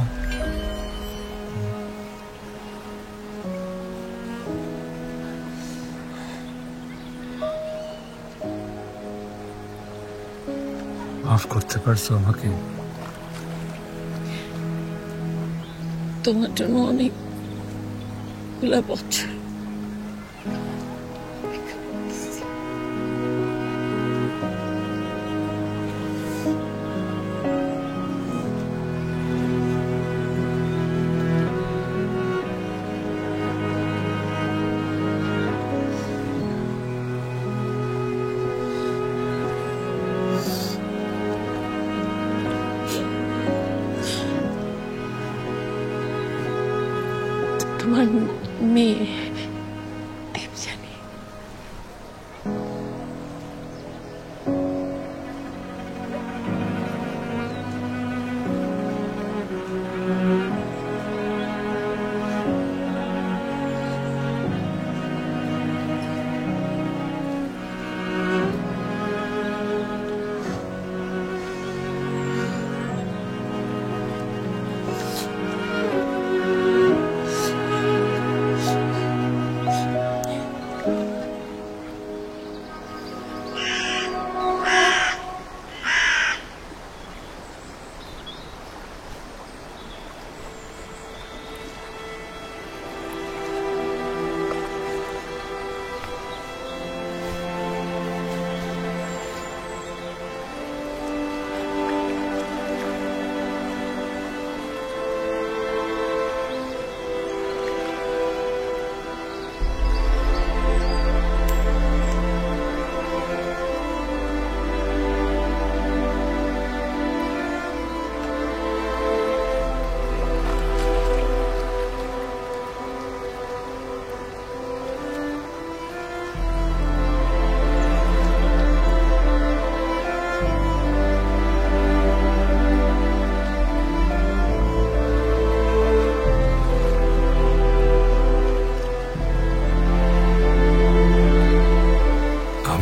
মাফ করতে পারছো আমাকে? তোমার জন্য অনেকগুলা বছর তোমার মেয়ে দেবযানী।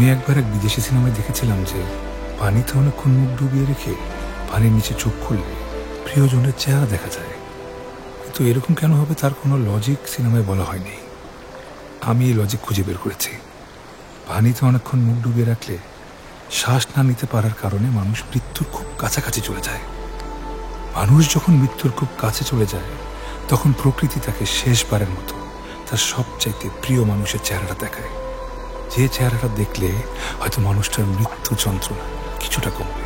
আমি একবার এক বিদেশি সিনেমায় দেখেছিলাম যে পানিতে অনেকক্ষণ মুখ ডুবিয়ে রেখে পানির নিচে চোখ খুললে প্রিয়জনের চেহারা দেখা যায়, কিন্তু এরকম কেন হবে তার কোনো লজিক সিনেমায় বলা হয়নি। আমি এই লজিক খুঁজে বের করেছি। পানিতে অনেকক্ষণ মুখ ডুবিয়ে রাখলে শ্বাস না নিতে পারার কারণে মানুষ মৃত্যুর খুব কাছাকাছি চলে যায়। মানুষ যখন মৃত্যুর খুব কাছে চলে যায় তখন প্রকৃতি তাকে শেষবারের মতো তার সবচাইতে প্রিয় মানুষের চেহারাটা দেখায়, যে চেহারাটা দেখলে হয়তো মানুষটার মৃত্যু যন্ত্রণা কিছুটা কমবে।